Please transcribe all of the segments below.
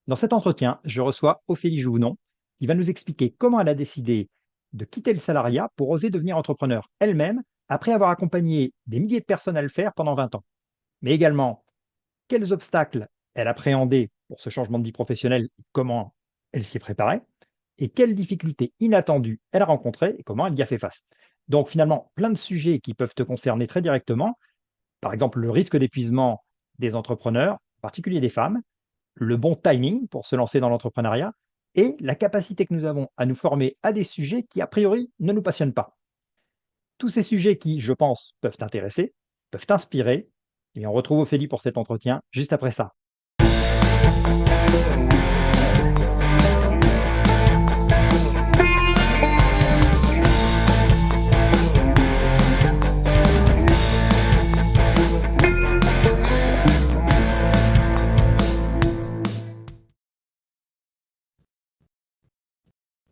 Dans cet entretien, je reçois Ophélie Jouvenon qui va nous expliquer comment elle a décidé de quitter le salariat pour oser devenir entrepreneur elle-même après avoir accompagné des milliers de personnes à le faire pendant 20 ans. Mais également, quels obstacles elle appréhendait pour ce changement de vie professionnelle, comment elle s'y est préparée et quelles difficultés inattendues elle a rencontrées et comment elle y a fait face. Donc finalement, plein de sujets qui peuvent te concerner très directement, par exemple le risque d'épuisement des entrepreneurs, en particulier des femmes, le bon timing pour se lancer dans l'entrepreneuriat et la capacité que nous avons à nous former à des sujets qui, a priori, ne nous passionnent pas. Tous ces sujets qui, je pense, peuvent t'intéresser, peuvent t'inspirer, et on retrouve Ophélie pour cet entretien juste après ça.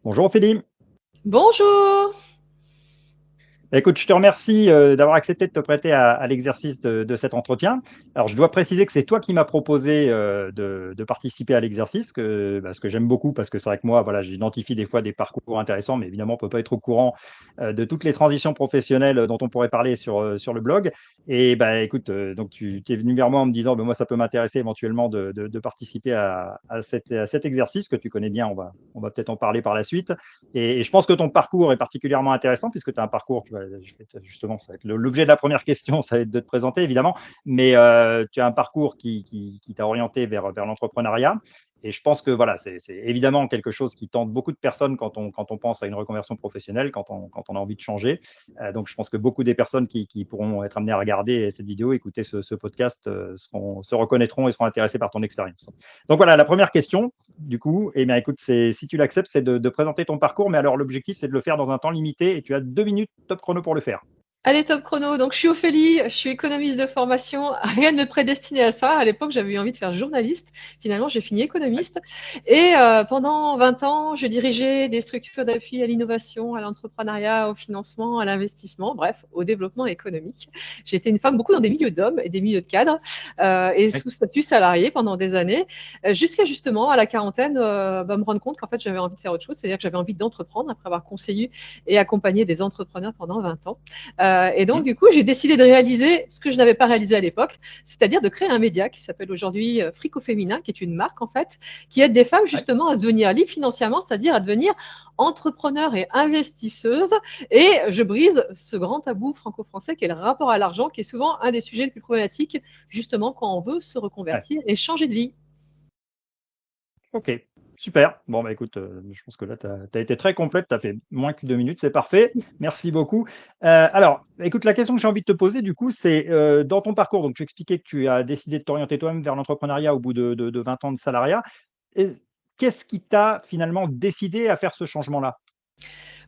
Bonjour Ophélie. Bonjour! Écoute, je te remercie d'avoir accepté de te prêter à l'exercice de cet entretien. Alors, je dois préciser que c'est toi qui m'as proposé de participer à l'exercice, ce que j'aime beaucoup, parce que c'est vrai que moi, voilà, j'identifie des fois des parcours intéressants, mais évidemment, on ne peut pas être au courant de toutes les transitions professionnelles dont on pourrait parler sur le blog. Et bah, écoute, donc tu es venu vers moi en me disant, moi, ça peut m'intéresser éventuellement de participer à cet exercice que tu connais bien, on va peut-être en parler par la suite. Et je pense que ton parcours est particulièrement intéressant puisque tu as un parcours, justement, ça va être l'objet de la première question, ça va être de te présenter évidemment, mais tu as un parcours qui t'a orienté vers l'entrepreneuriat. Et je pense que voilà, c'est évidemment quelque chose qui tente beaucoup de personnes quand on pense à une reconversion professionnelle, quand on a envie de changer. Donc, je pense que beaucoup des personnes qui pourront être amenées à regarder cette vidéo, écouter ce podcast, se reconnaîtront et seront intéressées par ton expérience. Donc voilà, la première question, du coup, eh bien, écoute, si tu l'acceptes, c'est de présenter ton parcours, mais alors l'objectif, c'est de le faire dans un temps limité et tu as 2 minutes top chrono pour le faire. Allez, top chrono. Donc, je suis Ophélie, je suis économiste de formation. Rien ne me prédestinait à ça. À l'époque, j'avais eu envie de faire journaliste. Finalement, j'ai fini Ouais. économiste. Et pendant 20 ans, je dirigeais des structures d'appui à l'innovation, à l'entrepreneuriat, au financement, à l'investissement, bref, au développement économique. J'étais une femme beaucoup dans des milieux d'hommes et des milieux de cadres et Ouais. sous statut salarié pendant des années, jusqu'à justement à la quarantaine, me rendre compte qu'en fait, j'avais envie de faire autre chose, c'est-à-dire que j'avais envie d'entreprendre après avoir conseillé et accompagné des entrepreneurs pendant 20 ans. Et donc, Mmh. du coup, j'ai décidé de réaliser ce que je n'avais pas réalisé à l'époque, c'est-à-dire de créer un média qui s'appelle aujourd'hui Frico Féminin, qui est une marque, en fait, qui aide des femmes Ouais. justement à devenir libres financièrement, c'est-à-dire à devenir entrepreneurs et investisseuses. Et je brise ce grand tabou franco-français qui est le rapport à l'argent, qui est souvent un des sujets les plus problématiques, justement, quand on veut se Ouais. reconvertir et changer de vie. Ok, super. Bon, bah écoute, je pense que là, tu as été très complète, tu as fait moins que 2 minutes, c'est parfait. Merci beaucoup. Alors, écoute, la question que j'ai envie de te poser, du coup, c'est dans ton parcours, donc tu expliquais que tu as décidé de t'orienter toi-même vers l'entrepreneuriat au bout de 20 ans de salariat. Et qu'est-ce qui t'a finalement décidé à faire ce changement-là?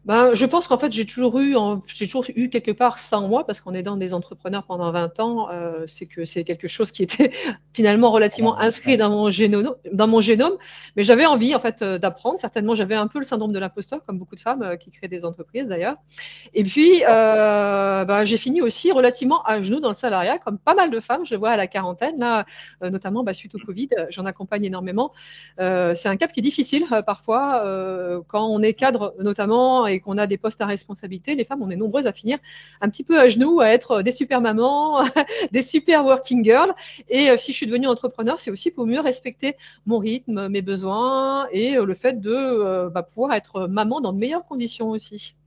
Ben, je pense qu'en fait, j'ai toujours eu quelque part ça en moi, parce qu'on est dans des entrepreneurs pendant 20 ans, c'est que c'est quelque chose qui était finalement relativement Clairement, ouais. inscrit Ouais. dans mon génome. Mais j'avais envie, en fait, d'apprendre. Certainement, j'avais un peu le syndrome de l'imposteur, comme beaucoup de femmes qui créent des entreprises d'ailleurs. Et puis, D'accord. j'ai fini aussi relativement à genoux dans le salariat, comme pas mal de femmes, je le vois à la quarantaine, là, notamment suite au Covid, j'en accompagne énormément. C'est un cap qui est difficile parfois, quand on est cadre notamment et qu'on a des postes à responsabilité. Les femmes, on est nombreuses à finir un petit peu à genoux, à être des super mamans, des super working girls. Et si je suis devenue entrepreneur, c'est aussi pour mieux respecter mon rythme, mes besoins et le fait de pouvoir être maman dans de meilleures conditions aussi.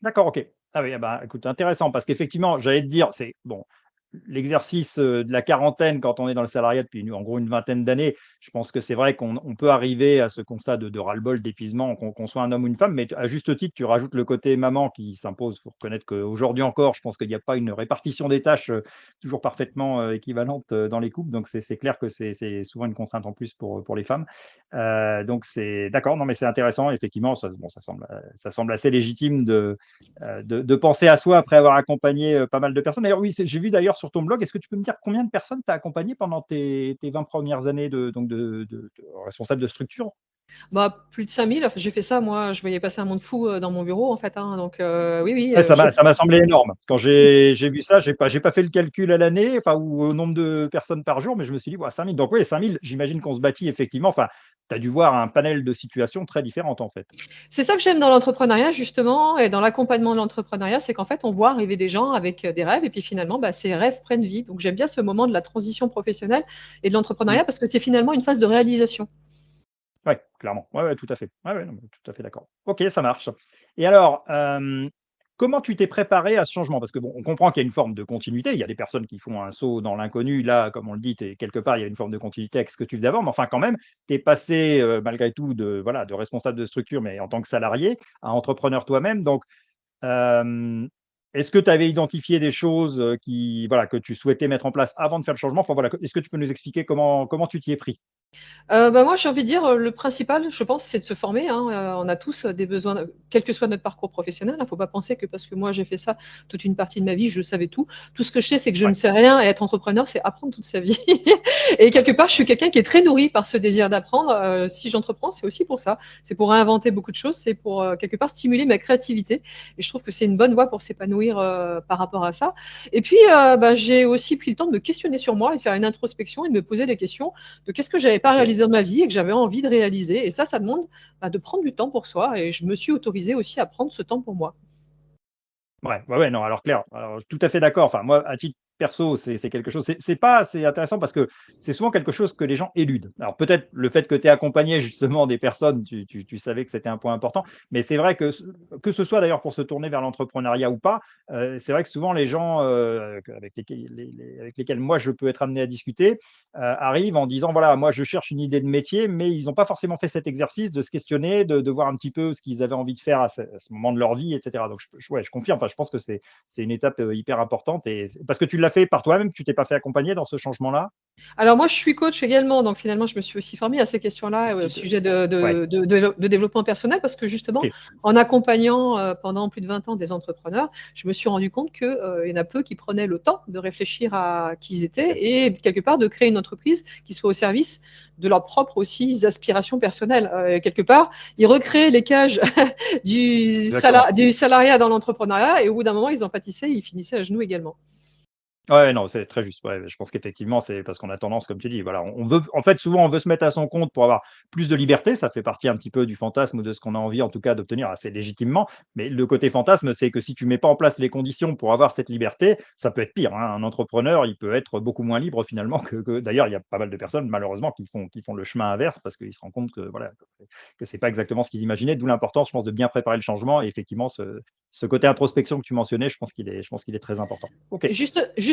D'accord, OK. Ah oui, ah bah, écoute, intéressant parce qu'effectivement, j'allais te dire, c'est bon, l'exercice, de la quarantaine quand on est dans le salariat depuis en gros une vingtaine d'années, je pense que c'est vrai qu'on peut arriver à ce constat de ras-le-bol, d'épuisement, qu'on soit un homme ou une femme. Mais à juste titre, tu rajoutes le côté maman qui s'impose. Il faut reconnaître qu'aujourd'hui encore, je pense qu'il n'y a pas une répartition des tâches, toujours parfaitement, équivalente, dans les couples. Donc c'est clair que c'est souvent une contrainte en plus pour les femmes. Donc c'est d'accord, non mais c'est intéressant. Effectivement, ça semble assez légitime de penser à soi après avoir accompagné pas mal de personnes. D'ailleurs, oui, j'ai vu d'ailleurs sur ton blog, est-ce que tu peux me dire combien de personnes tu as accompagné pendant tes 20 premières années donc de responsable de structure? Bah, plus de 5000. Enfin, j'ai fait ça, moi, je voyais passer un monde fou dans mon bureau, en fait. Hein, donc, oui, oui, Ouais, j'ai. ça m'a semblé énorme. Quand j'ai vu ça, j'ai pas fait le calcul à l'année, enfin, ou au nombre de personnes par jour, mais je me suis dit, ouais, 5000. Donc oui, 5000, j'imagine qu'on se bâtit effectivement. Enfin, tu as dû voir un panel de situations très différentes en fait. C'est ça que j'aime dans l'entrepreneuriat, justement, et dans l'accompagnement de l'entrepreneuriat, c'est qu'en fait, on voit arriver des gens avec des rêves, et puis finalement, bah, ces rêves prennent vie. Donc, j'aime bien ce moment de la transition professionnelle et de Mm. l'entrepreneuriat parce que c'est finalement une phase de réalisation. Ouais, clairement. Ouais, ouais, tout à fait. Ouais, ouais, non, mais tout à fait d'accord. OK, ça marche. Et alors, comment tu t'es préparé à ce changement? Parce que bon, on comprend qu'il y a une forme de continuité. Il y a des personnes qui font un saut dans l'inconnu. Là, comme on le dit, tu quelque part, il y a une forme de continuité avec ce que tu faisais avant. Mais enfin, quand même, tu es passé, malgré tout de voilà, de responsable de structure, mais en tant que salarié, à entrepreneur toi-même. Donc, hem, est-ce que tu avais identifié des choses, qui voilà, que tu souhaitais mettre en place avant de faire le changement? Enfin voilà, est-ce que tu peux nous expliquer comment tu t'y es pris? Bah, moi, j'ai envie de dire, le principal, je pense, c'est de se former, hein. On a tous, des besoins, quel que soit notre parcours professionnel, hein. Faut pas penser que parce que moi j'ai fait ça toute une partie de ma vie, je savais tout. Tout ce que je sais, c'est que je ne Ouais. sais rien, et être entrepreneur, c'est apprendre toute sa vie. Et quelque part, je suis quelqu'un qui est très nourri par ce désir d'apprendre. Si j'entreprends, c'est aussi pour ça. C'est pour inventer beaucoup de choses, c'est pour, quelque part stimuler ma créativité, et je trouve que c'est une bonne voie pour s'épanouir, par rapport à ça. Et puis, bah, j'ai aussi pris le temps de me questionner sur moi et de faire une introspection et de me poser des questions de qu'est-ce que j'avais pas OK. réalisé dans ma vie et que j'avais envie de réaliser. Et ça demande, bah, de prendre du temps pour soi. Et je me suis autorisée aussi à prendre ce temps pour moi. Ouais, ouais, ouais, non, alors clair, alors tout à fait d'accord. Enfin, moi, à titre perso, c'est quelque chose c'est pas c'est intéressant parce que c'est souvent quelque chose que les gens éludent. Alors peut-être le fait que tu aies accompagné justement des personnes, tu savais que c'était un point important, mais c'est vrai que ce soit d'ailleurs pour se tourner vers l'entrepreneuriat ou pas, c'est vrai que souvent les gens, avec lesquels moi je peux être amené à discuter, arrivent en disant: «Voilà, moi je cherche une idée de métier», mais ils n'ont pas forcément fait cet exercice de se questionner, de voir un petit peu ce qu'ils avaient envie de faire à ce moment de leur vie et cetera. Donc ouais, je confirme, enfin, je pense que c'est une étape, hyper importante et parce que tu l'as fait par toi-même, tu t'es pas fait accompagner dans ce changement-là? Alors moi, je suis coach également, donc finalement, je me suis aussi formée à ces questions-là, au Tu te sujet Ouais, de développement personnel, parce que justement, OK. en accompagnant pendant plus de 20 ans des entrepreneurs, je me suis rendu compte qu'il y en a peu qui prenaient le temps de réfléchir à qui ils OK. étaient et quelque part de créer une entreprise qui soit au service de leurs propres aussi aspirations personnelles. Quelque part, ils recréaient les cages Exactement. du salariat dans l'entrepreneuriat, et au bout d'un moment, ils en pâtissaient, ils finissaient à genoux également. Ouais, non, c'est très juste. Ouais, je pense qu'effectivement, c'est parce qu'on a tendance, comme tu dis, voilà, on veut en fait, souvent, on veut se mettre à son compte pour avoir plus de liberté. Ça fait partie un petit peu du fantasme, de ce qu'on a envie, en tout cas, d'obtenir assez légitimement. Mais le côté fantasme, c'est que si tu mets pas en place les conditions pour avoir cette liberté, ça peut être pire, hein. Un entrepreneur, il peut être beaucoup moins libre finalement que d'ailleurs, il y a pas mal de personnes, malheureusement, qui font le chemin inverse parce qu'ils se rendent compte que, voilà, que c'est pas exactement ce qu'ils imaginaient. D'où l'importance, je pense, de bien préparer le changement et effectivement, ce côté introspection que tu mentionnais, je pense qu'il est très important. OK.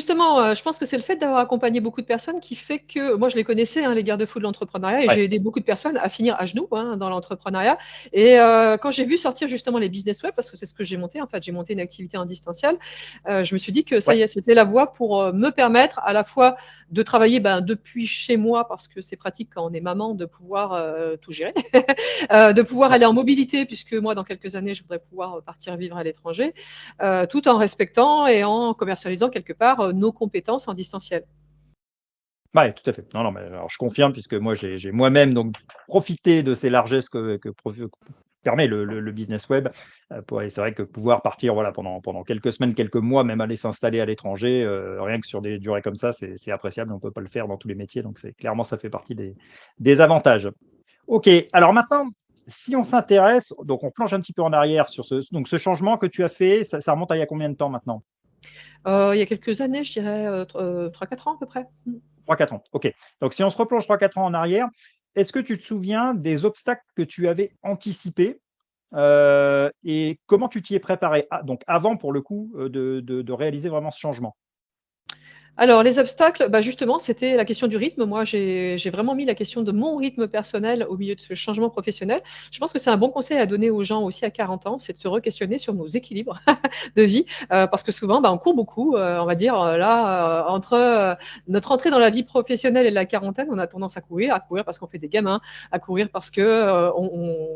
Justement, je pense que c'est le fait d'avoir accompagné beaucoup de personnes qui fait que moi je les connaissais, hein, les garde-fous de l'entrepreneuriat, et Ouais. j'ai aidé beaucoup de personnes à finir à genoux, hein, dans l'entrepreneuriat. Et quand j'ai vu sortir justement les business web, parce que c'est ce que j'ai monté, en fait, j'ai monté une activité en distanciel, je me suis dit que ça Ouais. y est, c'était la voie pour, me permettre à la fois de travailler, ben, depuis chez moi, parce que c'est pratique quand on est maman de pouvoir, tout gérer, de pouvoir Ouais. aller en mobilité, puisque moi dans quelques années je voudrais pouvoir, partir vivre à l'étranger, tout en respectant et en commercialisant quelque part nos compétences en distanciel. Ouais, tout à fait. Non, non, mais alors je confirme puisque moi j'ai moi-même donc profité de ces largesses que permet le business web, pour et c'est vrai que pouvoir partir, voilà, pendant quelques semaines, quelques mois, même aller s'installer à l'étranger, rien que sur des durées comme ça, c'est appréciable. On peut pas le faire dans tous les métiers, donc c'est clairement ça fait partie des avantages. OK, alors maintenant, si on s'intéresse donc on plonge un petit peu en arrière sur ce changement que tu as fait, ça remonte à il y a combien de temps maintenant? Il y a quelques années, je dirais, 3-4 ans à peu près. Mmh. 3-4 ans, OK. Donc si on se replonge 3-4 ans en arrière, est-ce que tu te souviens des obstacles que tu avais anticipés, et comment tu t'y es préparé? Ah, donc avant pour le coup, de réaliser vraiment ce changement? Alors les obstacles, bah, justement, c'était la question du rythme. Moi, j'ai vraiment mis la question de mon rythme personnel au milieu de ce changement professionnel. Je pense que c'est un bon conseil à donner aux gens aussi à 40 ans, c'est de se re-questionner sur nos équilibres de vie, parce que souvent, bah, on court beaucoup, on va dire, là, entre, notre entrée dans la vie professionnelle et la quarantaine, on a tendance à courir parce qu'on fait des gamins, à courir parce que,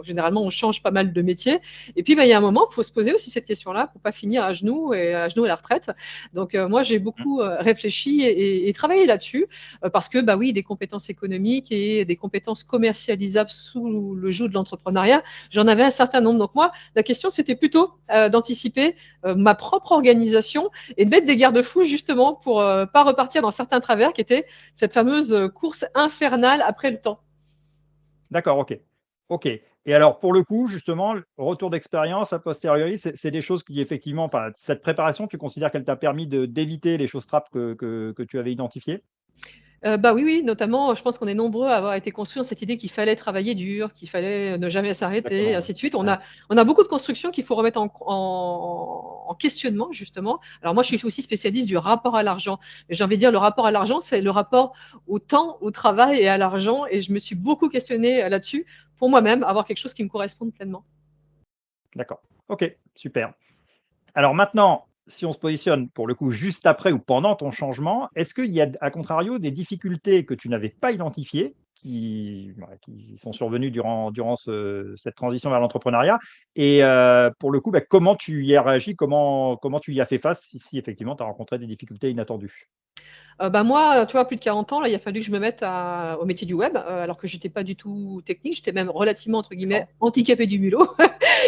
généralement, on change pas mal de métiers, et puis, bah, il y a un moment, il faut se poser aussi cette question-là pour pas finir à genoux à la retraite. Donc, moi, j'ai Mmh. beaucoup, réfléchi réfléchi et travaillé là-dessus, parce que, bah oui, des compétences économiques et des compétences commercialisables sous le joug de l'entrepreneuriat, j'en avais un certain nombre. Donc moi, la question, c'était plutôt d'anticiper ma propre organisation et de mettre des garde-fous justement pour pas repartir dans certains travers qui étaient cette fameuse course infernale après le temps. D'accord, OK. OK. Et alors pour le coup, justement, le retour d'expérience a posteriori, c'est des choses qui effectivement enfin, cette préparation, tu considères qu'elle t'a permis d'éviter les choses trappes que tu avais identifiées? Bah, oui, oui, notamment, je pense qu'on est nombreux à avoir été construits dans cette idée qu'il fallait travailler dur, qu'il fallait ne jamais s'arrêter, Exactement, ouais. ainsi de suite. On Ouais. a on a beaucoup de constructions qu'il faut remettre en questionnement, justement. Alors moi, je suis aussi spécialiste du rapport à l'argent. Et j'ai envie de dire, le rapport à l'argent, c'est le rapport au temps, au travail et à l'argent. Et je me suis beaucoup questionnée là-dessus pour moi-même, avoir quelque chose qui me corresponde pleinement. D'accord. OK, super. Alors maintenant, si on se positionne pour le coup juste après ou pendant ton changement, est-ce qu'il y a à contrario des difficultés que tu n'avais pas identifiées, qui sont survenues durant cette transition vers l'entrepreneuriat? Et pour le coup, bah, comment tu y as réagi? Comment tu y as fait face si effectivement tu as rencontré des difficultés inattendues? Bah, moi, tu vois, plus de 40 ans, là, il a fallu que je me mette au métier du web, alors que j'étais pas du tout technique. J'étais même relativement, entre guillemets, D'accord, «handicapée du mulot».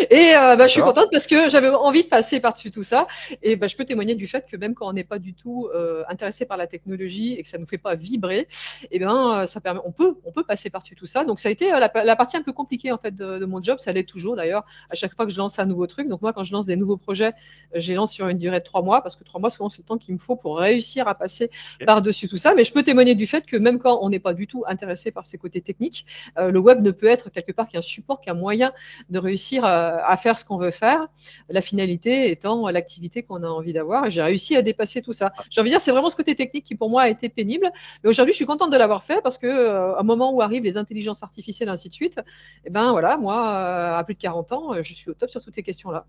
Et bah, je suis d'accord. contente parce que j'avais envie de passer par-dessus tout ça. Et bah, je peux témoigner du fait que même quand on n'est pas du tout intéressé par la technologie et que ça ne nous fait pas vibrer, et ben, ça permet, on peut passer par-dessus tout ça. Donc ça a été la partie un peu compliquée en fait de mon job. Ça l'est toujours d'ailleurs à chaque fois que je lance un nouveau truc. Donc moi, quand je lance des nouveaux projets, je les lance sur une durée de 3 mois parce que 3 mois, souvent, c'est le temps qu'il me faut pour réussir à passer OK. par-dessus tout ça. Mais je peux témoigner du fait que même quand on n'est pas du tout intéressé par ses côtés techniques, le web ne peut être quelque part qu'un support, qu'un moyen de réussir à faire ce qu'on veut faire, la finalité étant l'activité qu'on a envie d'avoir. Et j'ai réussi à dépasser tout ça. J'ai envie de dire, c'est vraiment ce côté technique qui pour moi a été pénible. Mais aujourd'hui, je suis contente de l'avoir fait parce que un moment où arrivent les intelligences artificielles, ainsi de suite, et ben voilà, moi, à plus de 40 ans, je suis au top sur toutes ces questions-là.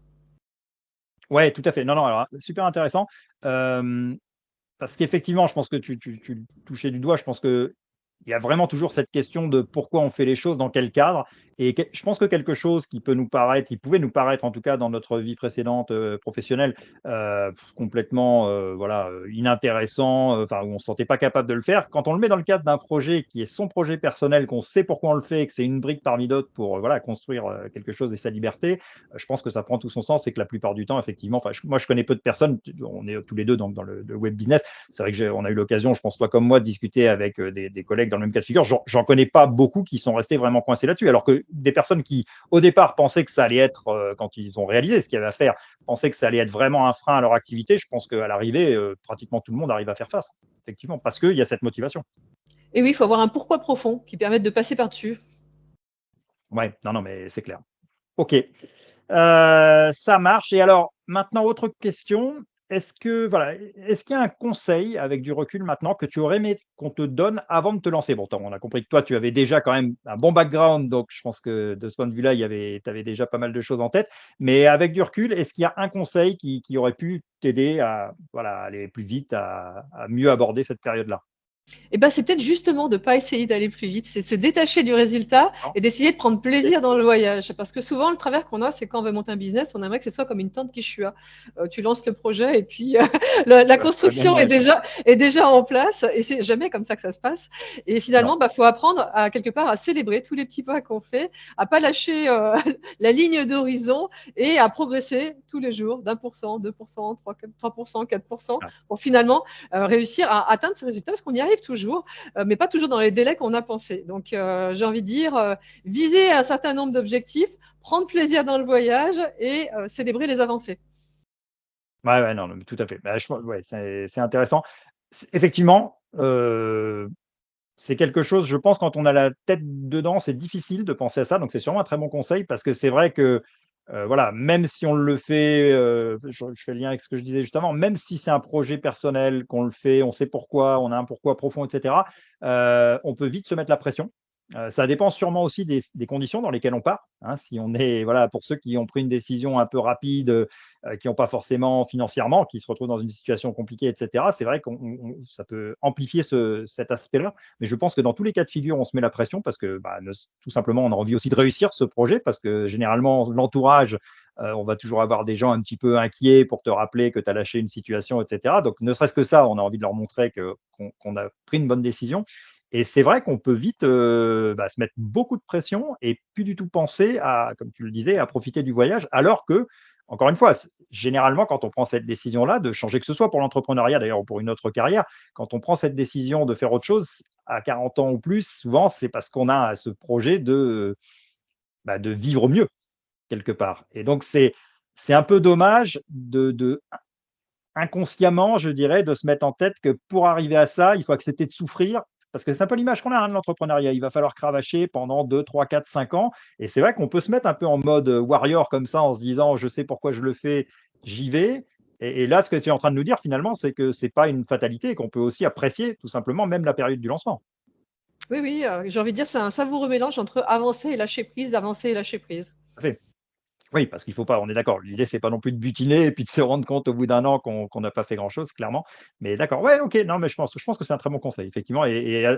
Ouais, tout à fait. Non, non, alors super intéressant. Hem Parce qu'effectivement, je pense que tu le touchais du doigt. Je pense qu'il y a vraiment toujours cette question de pourquoi on fait les choses, dans quel cadre et je pense que quelque chose qui pouvait nous paraître, en tout cas dans notre vie précédente, professionnelle, complètement, voilà, inintéressant, enfin, où on ne se sentait pas capable de le faire. Quand on le met dans le cadre d'un projet qui est son projet personnel, qu'on sait pourquoi on le fait, que c'est une brique parmi d'autres pour, voilà, construire, quelque chose et sa liberté, je pense que ça prend tout son sens et que la plupart du temps, effectivement, enfin, moi, je connais peu de personnes, on est tous les 2 dans le web business. C'est vrai que on a eu l'occasion, je pense, toi comme moi, de discuter avec des collègues dans le même cas de figure. J'en connais pas beaucoup qui sont restés vraiment coincés là-dessus. Alors que des personnes qui, au départ, pensaient que ça allait être, quand ils ont réalisé ce qu'il y avait à faire, pensaient que ça allait être vraiment un frein à leur activité, je pense qu'à l'arrivée, pratiquement tout le monde arrive à faire face, effectivement, parce qu'il y a cette motivation. Et oui, il faut avoir un pourquoi profond qui permette de passer par-dessus. Ouais, non, non, mais c'est clair. OK. Ça marche et alors maintenant autre question, est-ce que voilà, est-ce qu'il y a un conseil avec du recul maintenant que tu aurais aimé qu'on te donne avant de te lancer? Bon, on a compris que toi tu avais déjà quand même un bon background, donc je pense que de ce point de vue-là, tu avais déjà pas mal de choses en tête. Mais avec du recul, est-ce qu'il y a un conseil qui aurait pu t'aider à voilà, aller plus vite, à mieux aborder cette période-là? Et ben, c'est peut-être justement de ne pas essayer d'aller plus vite, c'est se détacher du résultat Non? et d'essayer de prendre OK. plaisir dans le voyage. Parce que souvent, le travers qu'on a, c'est quand on veut monter un business, on aimerait que ce soit comme une tante Quechua. Tu lances le projet et puis la Je vois très bien construction est l'image. déjà en place et c'est jamais comme ça que ça se passe. Et Non. finalement, bah, faut apprendre à quelque part à célébrer tous les petits pas qu'on fait, à pas lâcher la ligne d'horizon et à progresser tous les jours d'1%, 2%, 3%, 4% Ouais. pour finalement réussir à atteindre ces résultats parce qu'on y arrive toujours, mais pas toujours dans les délais qu'on a pensés. Donc, j'ai envie de dire, viser un certain nombre d'objectifs, prendre plaisir dans le voyage et célébrer les avancées. Ouais, ouais, non, non, mais tout à fait. Bah, ouais, c'est intéressant. Effectivement, c'est quelque chose, je pense, quand on a la tête dedans, c'est difficile de penser à ça, donc c'est sûrement un très bon conseil parce que c'est vrai que, voilà, même si on le fait, je fais le lien avec ce que je disais juste avant, même si c'est un projet personnel, qu'on le fait, on sait pourquoi, on a un pourquoi profond et cetera, on peut vite se mettre la pression Ça dépend sûrement aussi des conditions dans lesquelles on part, hein. Si on est voilà, pour ceux qui ont pris une décision un peu rapide, qui n'ont pas forcément financièrement, qui se retrouvent dans une situation compliquée et cetera, c'est vrai qu'on ça peut amplifier cet aspect-là. Mais je pense que dans tous les cas de figure, on se met la pression parce que, bah, tout simplement, on a envie aussi de réussir ce projet parce que généralement, l'entourage, on va toujours avoir des gens un petit peu inquiets pour te rappeler que tu as lâché une situation et cetera. Donc ne serait-ce que ça, on a envie de leur montrer qu'on a pris une bonne décision. Et c'est vrai qu'on peut vite se mettre beaucoup de pression et plus du tout penser à, comme tu le disais, à profiter du voyage, alors que, encore une fois, généralement, quand on prend cette décision-là de changer, que ce soit pour l'entrepreneuriat d'ailleurs ou pour une autre carrière, quand on prend cette décision de faire autre chose à 40 ans ou plus, souvent, c'est parce qu'on a ce projet de vivre mieux, quelque part. Et donc, c'est un peu dommage inconsciemment, je dirais, de se mettre en tête que pour arriver à ça, il faut accepter de souffrir. Parce que c'est un peu l'image qu'on a, hein, de l'entrepreneuriat. Il va falloir cravacher pendant 2, 3, 4, 5 ans. Et c'est vrai qu'on peut se mettre un peu en mode warrior comme ça, en se disant, je sais pourquoi je le fais, j'y vais. Et là, ce que tu es en train de nous dire finalement, c'est que ce n'est pas une fatalité et qu'on peut aussi apprécier tout simplement même la période du lancement. Oui, oui, j'ai envie de dire, c'est un savoureux mélange entre avancer et lâcher prise, avancer et lâcher prise. Tout à fait. Oui, parce qu'il faut pas, on est d'accord. L'idée, c'est pas non plus de butiner et puis de se rendre compte au bout d'un an qu'on n'a pas fait grand-chose, clairement. Mais d'accord, ouais, OK, non, mais je pense que c'est un très bon conseil, effectivement.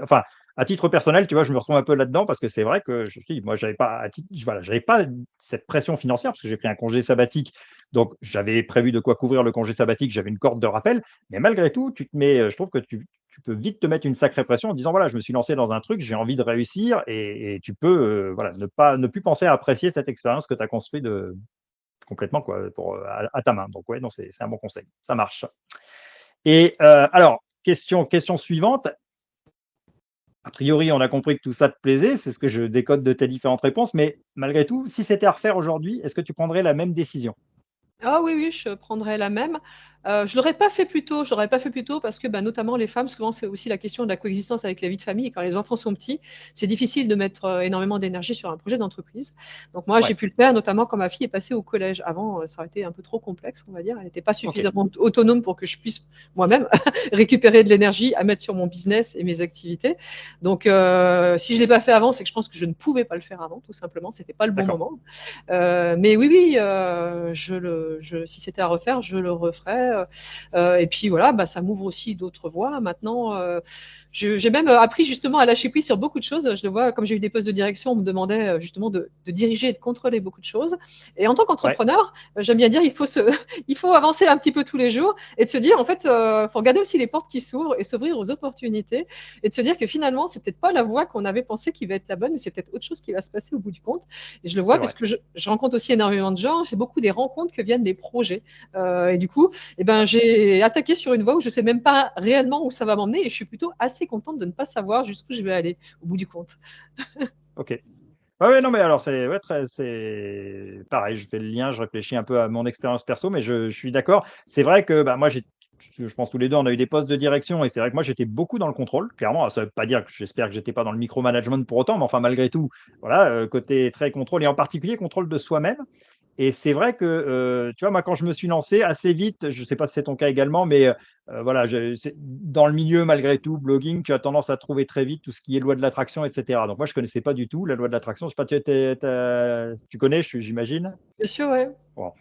Enfin, à titre personnel, tu vois, je me retrouve un peu là-dedans parce que c'est vrai que moi, j'avais pas, voilà, j'avais pas cette pression financière parce que j'ai pris un congé sabbatique. Donc, j'avais prévu de quoi couvrir le congé sabbatique, j'avais une corde de rappel. Mais malgré tout, tu te mets, je trouve que tu peux vite te mettre une sacrée pression en disant, voilà, je me suis lancé dans un truc, j'ai envie de réussir et tu peux, voilà, ne plus penser à apprécier cette expérience que tu as construite complètement quoi, à ta main. Donc, ouais, non, c'est un bon conseil. Ça marche. Et alors, question suivante. A priori, on a compris que tout ça te plaisait, c'est ce que je décode de tes différentes réponses, mais malgré tout, si c'était à refaire aujourd'hui, est-ce que tu prendrais la même décision? Ah oui, oui, je prendrais la même. Je l'aurais pas fait plus tôt, je l'aurais pas fait plus tôt parce que, bah, notamment les femmes, souvent, c'est aussi la question de la coexistence avec la vie de famille. Et quand les enfants sont petits, c'est difficile de mettre énormément d'énergie sur un projet d'entreprise. Donc moi, Ouais, j'ai pu le faire, notamment quand ma fille est passée au collège. Avant, ça aurait été un peu trop complexe, on va dire. Elle n'était pas OK, suffisamment autonome pour que je puisse moi-même récupérer de l'énergie à mettre sur mon business et mes activités. Donc, si je l'ai pas fait avant, c'est que je pense que je ne pouvais pas le faire avant, tout simplement. C'était pas le bon d'accord. moment. Mais oui, oui, si c'était à refaire, je le referais. Et puis voilà, bah, ça m'ouvre aussi d'autres voies. Maintenant, j'ai même appris justement à lâcher prise sur beaucoup de choses. Je le vois, comme j'ai eu des postes de direction, on me demandait justement de diriger et de contrôler beaucoup de choses. Et en tant Ouais, qu'entrepreneur, j'aime bien dire, il faut avancer un petit peu tous les jours et de se dire, en fait, faut regarder aussi les portes qui s'ouvrent et s'ouvrir aux opportunités et de se dire que finalement, c'est peut-être pas la voie qu'on avait pensé qui va être la bonne, mais c'est peut-être autre chose qui va se passer au bout du compte. Et je le vois c'est parce vrai. que je rencontre aussi énormément de gens. C'est beaucoup des rencontres que viennent des projets. Et du coup, eh ben, j'ai attaqué sur une voie où je ne sais même pas réellement où ça va m'emmener. Et je suis plutôt assez contente de ne pas savoir jusqu'où je vais aller au bout du compte. OK. Ouais, ouais, non, mais alors c'est pareil, je fais le lien, je réfléchis un peu à mon expérience perso, mais je suis d'accord. C'est vrai que, bah, moi, je pense tous les 2, on a eu des postes de direction et c'est vrai que moi, j'étais beaucoup dans le contrôle, clairement. Alors ça veut pas dire que j'espère que j'étais pas dans le micromanagement pour autant, mais enfin, malgré tout, voilà, côté très contrôle et en particulier contrôle de soi-même. Et c'est vrai que, tu vois, moi, quand je me suis lancé assez vite, je ne sais pas si c'est ton cas également, mais voilà, c'est dans le milieu, malgré tout, blogging, tu as tendance à trouver très vite tout ce qui est loi de l'attraction et cetera. Donc moi, je ne connaissais pas du tout la loi de l'attraction. Je sais pas, tu connais, j'imagine? Bien sûr, ouais. Bon.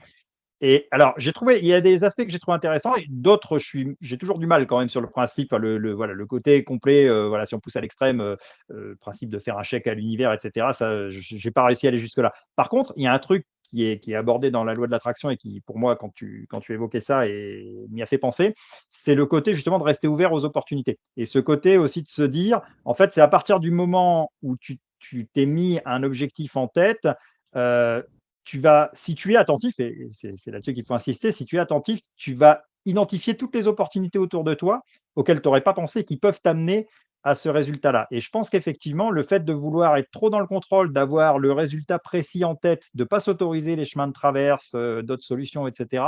Et alors, j'ai trouvé il y a des aspects que j'ai trouvé intéressants et d'autres, j'ai toujours du mal quand même sur le principe, enfin voilà, le côté complet, voilà, si on pousse à l'extrême, principe de faire un chèque à l'univers et cetera, ça, j'ai pas réussi à aller jusque-là. Par contre, il y a un truc qui est abordé dans la loi de l'attraction et qui, pour moi, quand tu évoquais ça et m'y a fait penser, c'est le côté justement de rester ouvert aux opportunités et ce côté aussi de se dire, en fait, c'est à partir du moment où tu t'es mis un objectif en tête, heu si tu es attentif, et c'est là-dessus qu'il faut insister, si tu es attentif, tu vas identifier toutes les opportunités autour de toi auxquelles tu n'aurais pas pensé et qui peuvent t'amener à ce résultat-là. Et je pense qu'effectivement, le fait de vouloir être trop dans le contrôle, d'avoir le résultat précis en tête, de ne pas s'autoriser les chemins de traverse, d'autres solutions, etc.,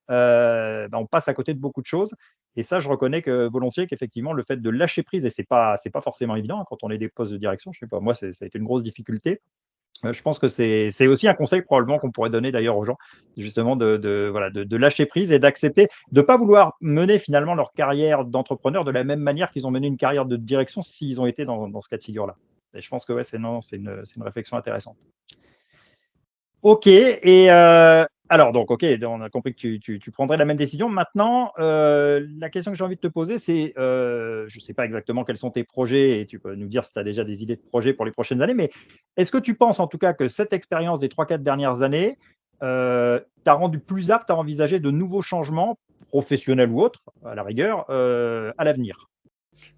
on passe à côté de beaucoup de choses. Et ça, je reconnais que volontiers qu'effectivement, le fait de lâcher prise, et c'est pas forcément évident hein, quand on est des postes de direction, je sais pas, moi, ça a été une grosse difficulté. Je pense que c'est aussi un conseil probablement qu'on pourrait donner d'ailleurs aux gens, justement voilà, de lâcher prise et d'accepter de ne pas vouloir mener finalement leur carrière d'entrepreneur de la même manière qu'ils ont mené une carrière de direction s'ils ont été dans ce cas de figure-là. Et je pense que ouais, c'est une réflexion intéressante. Ok, et alors donc ok, on a compris que tu prendrais la même décision. Maintenant, la question que j'ai envie de te poser, c'est, je ne sais pas exactement quels sont tes projets, et tu peux nous dire si tu as déjà des idées de projets pour les prochaines années, mais est-ce que tu penses en tout cas que cette expérience des 3-4 dernières années t'a rendu plus apte à envisager de nouveaux changements, professionnels ou autres, à la rigueur, à l'avenir?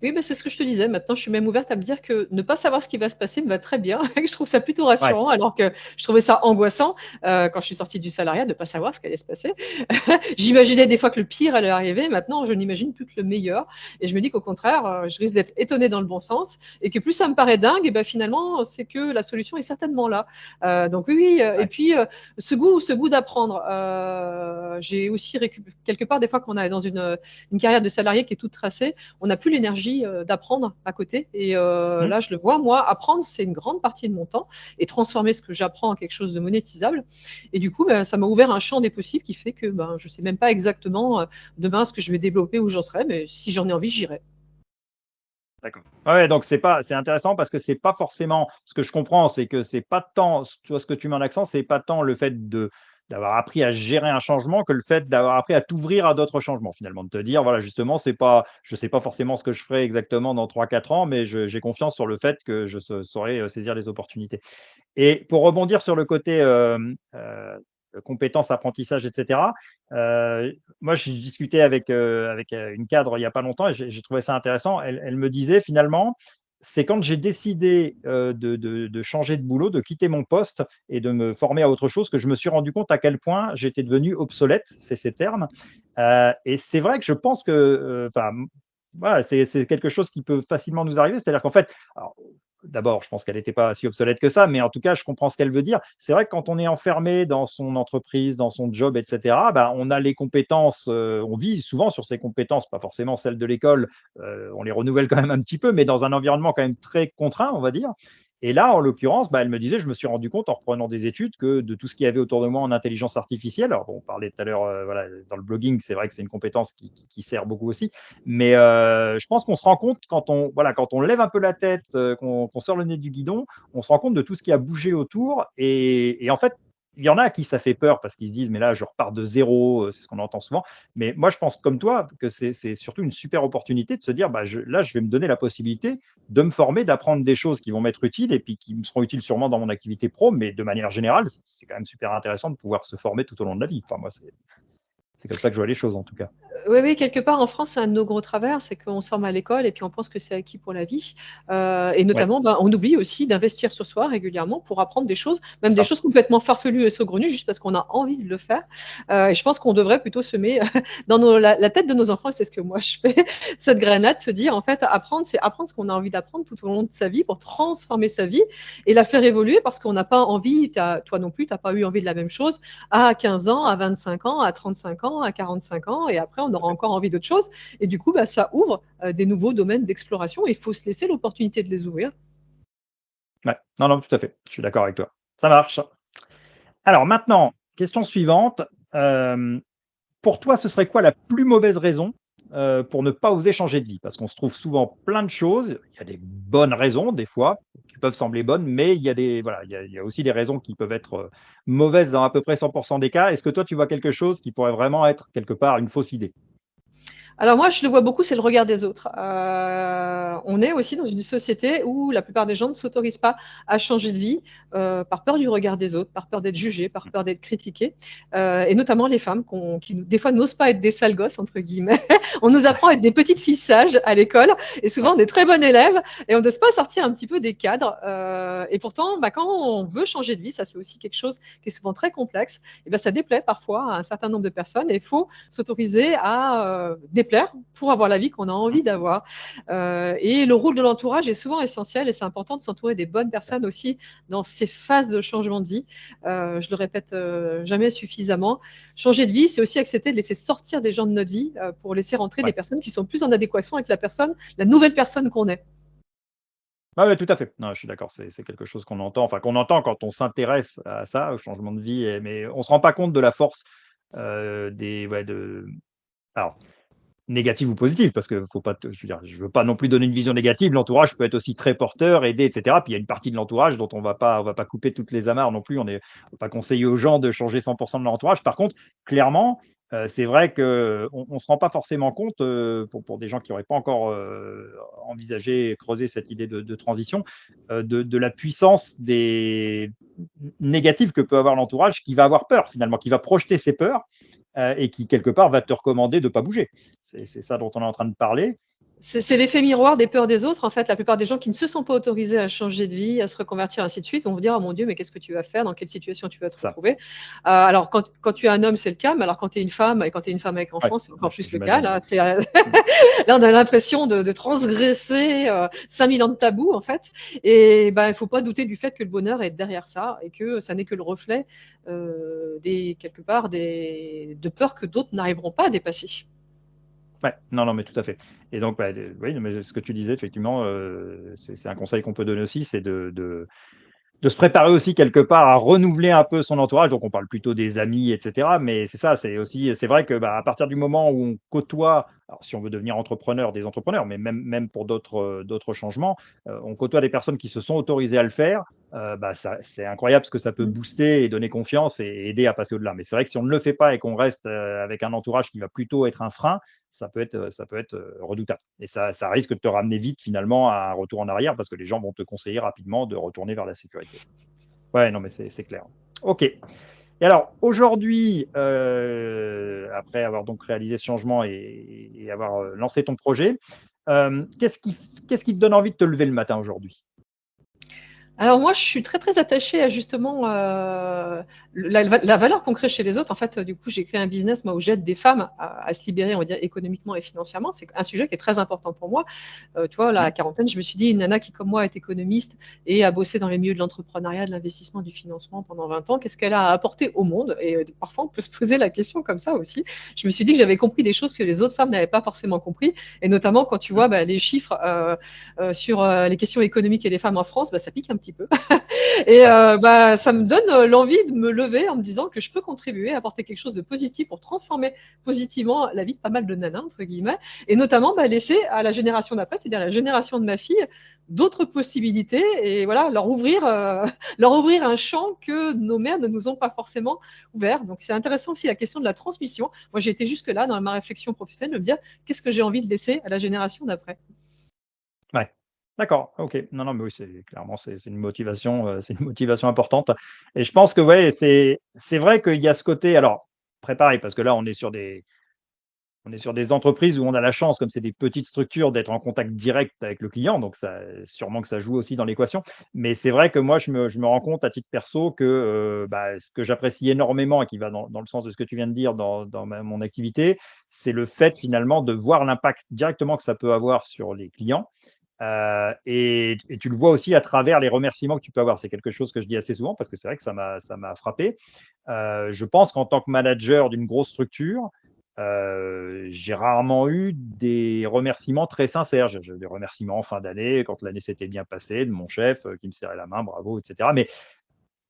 Oui, c'est ce que je te disais. Maintenant, je suis même ouverte à me dire que ne pas savoir ce qui va se passer me va très bien. Je trouve ça plutôt Ouais, rassurant, alors que je trouvais ça angoissant quand je suis sortie du salariat de ne pas savoir ce qui allait se passer. J'imaginais des fois que le pire allait arriver. Maintenant, je n'imagine plus que le meilleur. Et je me dis qu'au contraire, je risque d'être étonnée dans le bon sens. Et que plus ça me paraît dingue, et ben finalement, c'est que la solution est certainement là. Donc oui, oui. Et ouais. puis, ce goût d'apprendre. J'ai aussi quelque part, des fois, quand on est dans une carrière de salarié qui est toute tracée, on n'a plus l'énergie d'apprendre à côté. Et Mmh. là, je le vois, moi, apprendre, c'est une grande partie de mon temps et transformer ce que j'apprends en quelque chose de monétisable. Et du coup, ça m'a ouvert un champ des possibles qui fait que je ne sais même pas exactement demain ce que je vais développer, où j'en serai, mais si j'en ai envie, j'irai. D'accord. Ouais, donc c'est intéressant parce que c'est pas forcément ce que je comprends, c'est que c'est pas tant, tu vois, ce que tu mets en accent, c'est pas tant le fait d'avoir appris à gérer un changement que le fait d'avoir appris à t'ouvrir à d'autres changements finalement. De te dire, voilà, justement, c'est pas, je sais pas forcément ce que je ferai exactement dans 3-4 ans, mais j'ai confiance sur le fait que je saurai saisir les opportunités. Et pour rebondir sur le côté compétences, apprentissage, et cetera, moi, j'ai discuté avec une cadre il y a pas longtemps et j'ai trouvé ça intéressant. Elle me disait finalement, c'est quand j'ai décidé de changer de boulot, de quitter mon poste et de me former à autre chose, que je me suis rendu compte à quel point j'étais devenu obsolète, c'est ces termes. Et c'est vrai que je pense que, enfin, voilà, c'est quelque chose qui peut facilement nous arriver. C'est-à-dire qu'en fait, alors, d'abord, je pense qu'elle n'était pas si obsolète que ça, mais en tout cas, je comprends ce qu'elle veut dire. C'est vrai que quand on est enfermé dans son entreprise, dans son job, et cetera, bah, on a les compétences, on vit souvent sur ses compétences, pas forcément celles de l'école, on les renouvelle quand même un petit peu, mais dans un environnement quand même très contraint, on va dire. Et là, en l'occurrence, bah, elle me disait, je me suis rendu compte en reprenant des études que de tout ce qu'il y avait autour de moi en intelligence artificielle, alors bon, on parlait tout à l'heure, voilà, dans le blogging, c'est vrai que c'est une compétence qui sert beaucoup aussi, mais je pense qu'on se rend compte quand on lève un peu la tête, qu'on sort le nez du guidon, on se rend compte de tout ce qui a bougé autour. Et en fait, il y en a à qui ça fait peur parce qu'ils se disent: «Mais là, je repars de zéro», c'est ce qu'on entend souvent. Mais moi, je pense comme toi que c'est surtout une super opportunité de se dire: «Bah, je vais me donner la possibilité de me former, d'apprendre des choses qui vont m'être utiles et puis qui me seront utiles sûrement dans mon activité pro, mais de manière générale, c'est quand même super intéressant de pouvoir se former tout au long de la vie». Enfin, moi, c'est comme ça que je vois les choses, en tout cas. Oui, oui, quelque part en France, c'est un de nos gros travers, c'est qu'on se forme à l'école et puis on pense que c'est acquis pour la vie. Et Ouais, notamment, on oublie aussi d'investir sur soi régulièrement pour apprendre des choses, c'est même des ça. choses complètement farfelues et saugrenues, juste parce qu'on a envie de le faire. Et je pense qu'on devrait plutôt semer dans la tête de nos enfants, et c'est ce que moi je fais, cette grenade, se dire en fait, apprendre, c'est apprendre ce qu'on a envie d'apprendre tout au long de sa vie pour transformer sa vie et la faire évoluer parce qu'on n'a pas envie, toi non plus, tu n'as pas eu envie de la même chose à 15 ans, à 25 ans, à 35 ans, à 45 ans, et après, on Tout à aura fait. encore envie d'autre chose. Et du coup, ça ouvre des nouveaux domaines d'exploration. Il faut se laisser l'opportunité de les ouvrir. Ouais. Non, non, tout à fait. Je suis d'accord avec toi. Ça marche. Alors maintenant, question suivante. Hem, pour toi, ce serait quoi la plus mauvaise raison, pour ne pas oser changer de vie? Parce qu'on se trouve souvent plein de choses. Il y a des bonnes raisons, des fois, qui peuvent sembler bonnes, mais il y a des voilà, il y a aussi des raisons qui peuvent être, mauvaises dans à peu près 100 des cas. Est-ce que toi, tu vois quelque chose qui pourrait vraiment être quelque part une fausse idée? Alors moi, je le vois beaucoup, c'est le regard des autres. On est aussi dans une société où la plupart des gens ne s'autorisent pas à changer de vie par peur du regard des autres, par peur d'être jugés, par peur d'être critiqués. Et notamment les femmes qui, des fois, n'osent pas être des sales gosses, entre guillemets. On nous apprend à être des petites filles sages à l'école et Ouais, souvent des très bonnes élèves et on n'ose pas sortir un petit peu des cadres. Et pourtant, quand on veut changer de vie, ça c'est aussi quelque chose qui est souvent très complexe, et ça déplaît parfois à un certain nombre de personnes et il faut s'autoriser à déplaire pour avoir la vie qu'on a mmh, envie d'avoir. Et le rôle de l'entourage est souvent essentiel et c'est important de s'entourer des bonnes personnes aussi dans ces phases de changement de vie. Je le répète jamais suffisamment. Changer de vie, c'est aussi accepter de laisser sortir des gens de notre vie pour laisser rentrer des ouais. personnes qui sont plus en adéquation avec la nouvelle personne qu'on est. Ouais, ouais, tout à fait. Non, je suis d'accord, c'est quelque chose qu'on entend, enfin qu'on entend quand on s'intéresse à ça, au changement de vie, mais on se rend pas compte de la force, des ouais, de alors négative ou positive, parce que faut pas, je veux pas non plus donner une vision négative. L'entourage peut être aussi très porteur, aider, etc. Puis il y a une partie de l'entourage dont on va pas couper toutes les amarres non plus. On ne va pas conseiller aux gens de changer 100% de l'entourage. Par contre, clairement, c'est vrai qu'on ne se rend pas forcément compte, pour des gens qui n'auraient pas encore envisagé, creusé cette idée de transition, de la puissance des négatives que peut avoir l'entourage, qui va avoir peur finalement, qui va projeter ses peurs et qui, quelque part, va te recommander de ne pas bouger. C'est ça dont on est en train de parler. C'est l'effet miroir des peurs des autres. En fait, la plupart des gens qui ne se sont pas autorisés à changer de vie, à se reconvertir, ainsi de suite, vont vous dire, oh mon Dieu, mais qu'est-ce que tu vas faire? Dans quelle situation tu vas te retrouver? Alors, quand tu es un homme, c'est le cas, mais alors quand tu es une femme, et quand tu es une femme avec enfant, c'est encore plus le cas. Là, là, on a l'impression de transgresser 5000 ans de tabou, en fait. Et il ne faut pas douter du fait que le bonheur est derrière ça, et que ça n'est que le reflet, quelque part, de peurs que d'autres n'arriveront pas à dépasser. Ouais, non, mais tout à fait. Et donc, oui, mais ce que tu disais, effectivement, c'est un conseil qu'on peut donner aussi, c'est de se préparer aussi quelque part à renouveler un peu son entourage. Donc, on parle plutôt des amis, etc. Mais c'est ça, c'est vrai que à partir du moment où on côtoie, alors si on veut devenir entrepreneur, des entrepreneurs, mais même pour d'autres changements, on côtoie des personnes qui se sont autorisées à le faire. C'est incroyable ce que ça peut booster et donner confiance et aider à passer au-delà. Mais c'est vrai que si on ne le fait pas et qu'on reste avec un entourage qui va plutôt être un frein, ça peut être redoutable. Et ça risque de te ramener vite finalement à un retour en arrière parce que les gens vont te conseiller rapidement de retourner vers la sécurité. Ouais, non, mais c'est clair. OK. Et alors, aujourd'hui, après avoir donc réalisé ce changement et avoir lancé ton projet, qu'est-ce qui te donne envie de te lever le matin aujourd'hui? Alors moi, je suis très très attachée à justement la valeur qu'on crée chez les autres. En fait, du coup, j'ai créé un business moi où j'aide des femmes à se libérer, on va dire économiquement et financièrement. C'est un sujet qui est très important pour moi. Tu vois, là, à la quarantaine, je me suis dit, une nana qui comme moi est économiste et a bossé dans les milieux de l'entrepreneuriat, de l'investissement, du financement pendant 20 ans, qu'est-ce qu'elle a apporté au monde? Et parfois, on peut se poser la question comme ça aussi. Je me suis dit que j'avais compris des choses que les autres femmes n'avaient pas forcément compris, et notamment quand tu vois les chiffres sur les questions économiques et les femmes en France, ça pique un petit peu. Et ça me donne l'envie de me lever en me disant que je peux contribuer, apporter quelque chose de positif pour transformer positivement la vie de pas mal de nanas, entre guillemets, et notamment laisser à la génération d'après, c'est-à-dire la génération de ma fille, d'autres possibilités et voilà, leur ouvrir un champ que nos mères ne nous ont pas forcément ouvert. Donc c'est intéressant aussi la question de la transmission. Moi, j'ai été jusque-là dans ma réflexion professionnelle de me dire qu'est-ce que j'ai envie de laisser à la génération d'après. Ouais. D'accord, OK. Non, mais oui, clairement, c'est une motivation, c'est une motivation importante et je pense que, ouais, c'est vrai qu'il y a ce côté alors, préparer parce que là, on est sur des entreprises où on a la chance, comme c'est des petites structures, d'être en contact direct avec le client, donc ça sûrement que ça joue aussi dans l'équation. Mais c'est vrai que moi, je me rends compte à titre perso que, ce que j'apprécie énormément et qui va dans le sens de ce que tu viens de dire dans mon activité, c'est le fait finalement de voir l'impact directement que ça peut avoir sur les clients. Et tu le vois aussi à travers les remerciements que tu peux avoir. C'est quelque chose que je dis assez souvent parce que c'est vrai que ça m'a frappé. Je pense qu'en tant que manager d'une grosse structure, j'ai rarement eu des remerciements très sincères. J'ai eu des remerciements en fin d'année, quand l'année s'était bien passée, de mon chef, qui me serrait la main, bravo, et cetera. Mais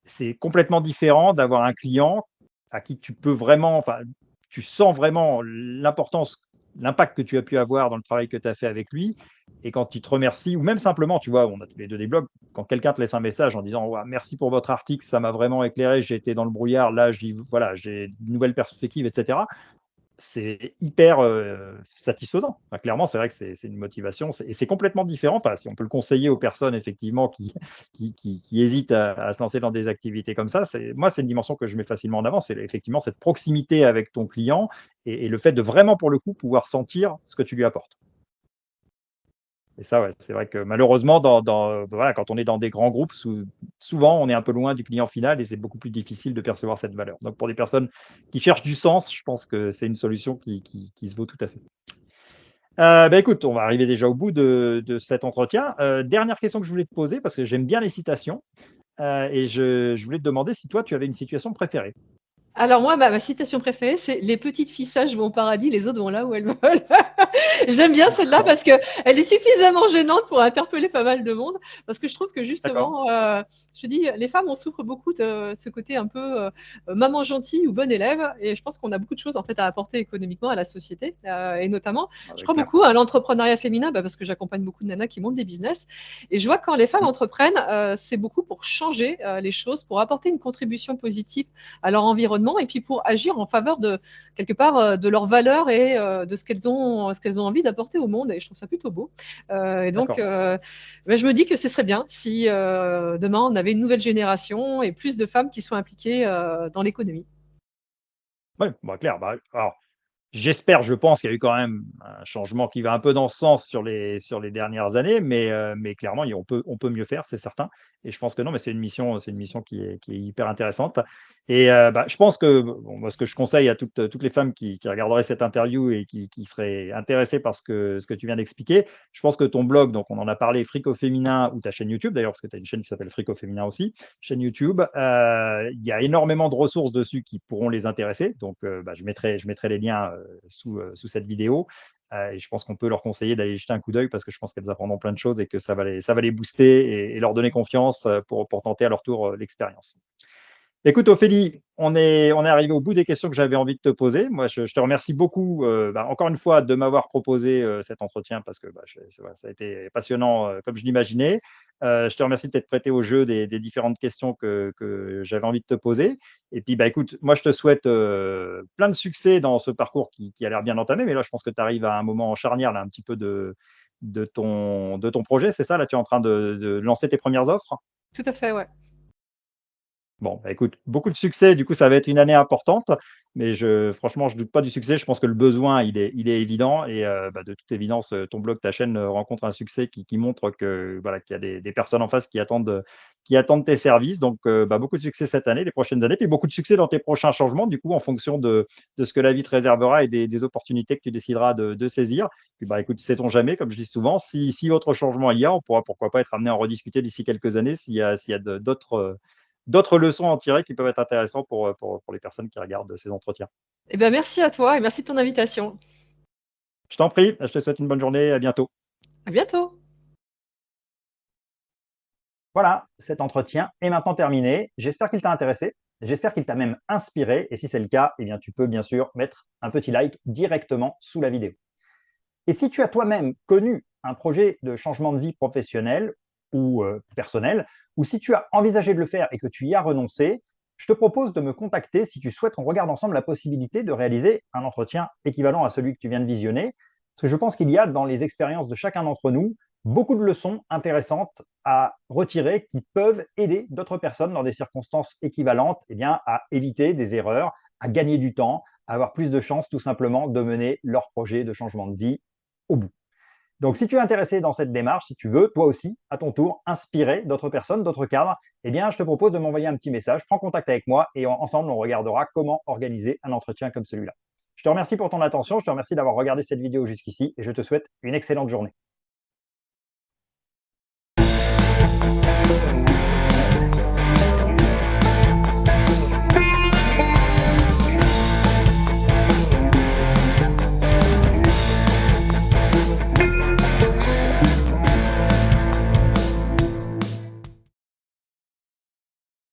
c'est complètement différent d'avoir un client à qui tu peux vraiment enfin, tu sens vraiment l'importance, l'impact que tu as pu avoir dans le travail que tu as fait avec lui et quand il te remercie ou même simplement, tu vois, on a tous les 2 des blogs, quand quelqu'un te laisse un message en disant: «Waouh, merci pour votre article, ça m'a vraiment éclairé, j'ai été dans le brouillard, là, voilà, j'ai de nouvelles perspectives» et cetera. C'est hyper, satisfaisant. Enfin, clairement, c'est vrai que c'est une motivation, et c'est complètement différent. Enfin, si on peut le conseiller aux personnes effectivement qui hésitent à se lancer dans des activités comme ça, c'est une dimension que je mets facilement en avant, c'est effectivement cette proximité avec ton client et le fait de vraiment, pour le coup, pouvoir sentir ce que tu lui apportes. Et ça, ouais, c'est vrai que malheureusement, voilà, quand on est dans des grands groupes, souvent, on est un peu loin du client final et c'est beaucoup plus difficile de percevoir cette valeur. Donc, pour des personnes qui cherchent du sens, je pense que c'est une solution qui se vaut tout à fait. Écoute, on va arriver déjà au bout de cet entretien. Dernière question que je voulais te poser, parce que j'aime bien les citations, et je voulais te demander si toi, tu avais une situation préférée. Alors moi, ma citation préférée, c'est les petites filles sages vont au paradis, les autres vont là où elles veulent. J'aime bien celle-là parce qu'elle est suffisamment gênante pour interpeller pas mal de monde. Parce que je trouve que justement, je dis, les femmes, on souffre beaucoup de ce côté un peu maman gentille ou bonne élève. Et je pense qu'on a beaucoup de choses en fait à apporter économiquement à la société. Et notamment, je crois beaucoup à l'entrepreneuriat féminin parce que j'accompagne beaucoup de nanas qui montent des business. Et je vois que quand les femmes entreprennent, c'est beaucoup pour changer les choses, pour apporter une contribution positive à leur environnement et puis pour agir en faveur de quelque part de leurs valeurs et de ce qu'elles ont envie d'apporter au monde. Et je trouve ça plutôt beau. Et donc, je me dis que ce serait bien si demain on avait une nouvelle génération et plus de femmes qui soient impliquées dans l'économie. Oui, bah, clair. Bah, alors, j'espère, je pense qu'il y a eu quand même un changement qui va un peu dans ce sens sur les dernières années, mais clairement, on peut mieux faire, c'est certain. Et je pense que non, mais c'est une mission qui est hyper intéressante. Et bah, je pense que bon, moi, ce que je conseille à toutes les femmes qui regarderaient cette interview et qui seraient intéressées par ce que tu viens d'expliquer, je pense que ton blog, donc on en a parlé, Fric au féminin, ou ta chaîne YouTube d'ailleurs, parce que tu as une chaîne qui s'appelle Fric au féminin aussi, chaîne YouTube, il y a énormément de ressources dessus qui pourront les intéresser. Donc, bah, je mettrai les liens sous cette vidéo. Et je pense qu'on peut leur conseiller d'aller jeter un coup d'œil parce que je pense qu'elles apprendront plein de choses et que ça va les booster et leur donner confiance pour tenter à leur tour l'expérience. Écoute, Ophélie, on est arrivé au bout des questions que j'avais envie de te poser. Moi, je te remercie beaucoup, bah, encore une fois, de m'avoir proposé cet entretien parce que bah, voilà, ça a été passionnant comme je l'imaginais. Je te remercie de t'être prêté au jeu des différentes questions que j'avais envie de te poser. Et puis, bah, écoute, moi, je te souhaite plein de succès dans ce parcours qui a l'air bien entamé. Mais là, je pense que tu arrives à un moment charnière, là, un petit peu de ton projet. C'est ça, là, tu es en train de lancer tes premières offres. Tout à fait, ouais. Bon, bah, écoute, beaucoup de succès. Du coup, ça va être une année importante, mais franchement, je doute pas du succès. Je pense que le besoin, il est évident et bah, de toute évidence, ton blog, ta chaîne rencontre un succès qui montre que voilà, qu'il y a des personnes en face qui attendent tes services. Donc, bah, beaucoup de succès cette année, les prochaines années, puis beaucoup de succès dans tes prochains changements. Du coup, en fonction de ce que la vie te réservera et des opportunités que tu décideras de saisir. Puis, bah, écoute, sait-on jamais, comme je dis souvent, si autre changement il y a, on pourra pourquoi pas être amené à en rediscuter d'ici quelques années s'il y a d'autres leçons à en tirer qui peuvent être intéressantes pour les personnes qui regardent ces entretiens. Eh ben, merci à toi et merci de ton invitation. Je t'en prie, je te souhaite une bonne journée, à bientôt. À bientôt. Voilà, cet entretien est maintenant terminé. J'espère qu'il t'a intéressé, j'espère qu'il t'a même inspiré. Et si c'est le cas, eh bien, tu peux bien sûr mettre un petit like directement sous la vidéo. Et si tu as toi-même connu un projet de changement de vie professionnel ou personnel, ou si tu as envisagé de le faire et que tu y as renoncé, je te propose de me contacter si tu souhaites qu'on regarde ensemble la possibilité de réaliser un entretien équivalent à celui que tu viens de visionner. Parce que je pense qu'il y a dans les expériences de chacun d'entre nous beaucoup de leçons intéressantes à retirer qui peuvent aider d'autres personnes dans des circonstances équivalentes à éviter des erreurs, à gagner du temps, à avoir plus de chances tout simplement de mener leur projet de changement de vie au bout. Donc, si tu es intéressé dans cette démarche, si tu veux, toi aussi, à ton tour, inspirer d'autres personnes, d'autres cadres, eh bien, je te propose de m'envoyer un petit message, prends contact avec moi et ensemble, on regardera comment organiser un entretien comme celui-là. Je te remercie pour ton attention, je te remercie d'avoir regardé cette vidéo jusqu'ici et je te souhaite une excellente journée.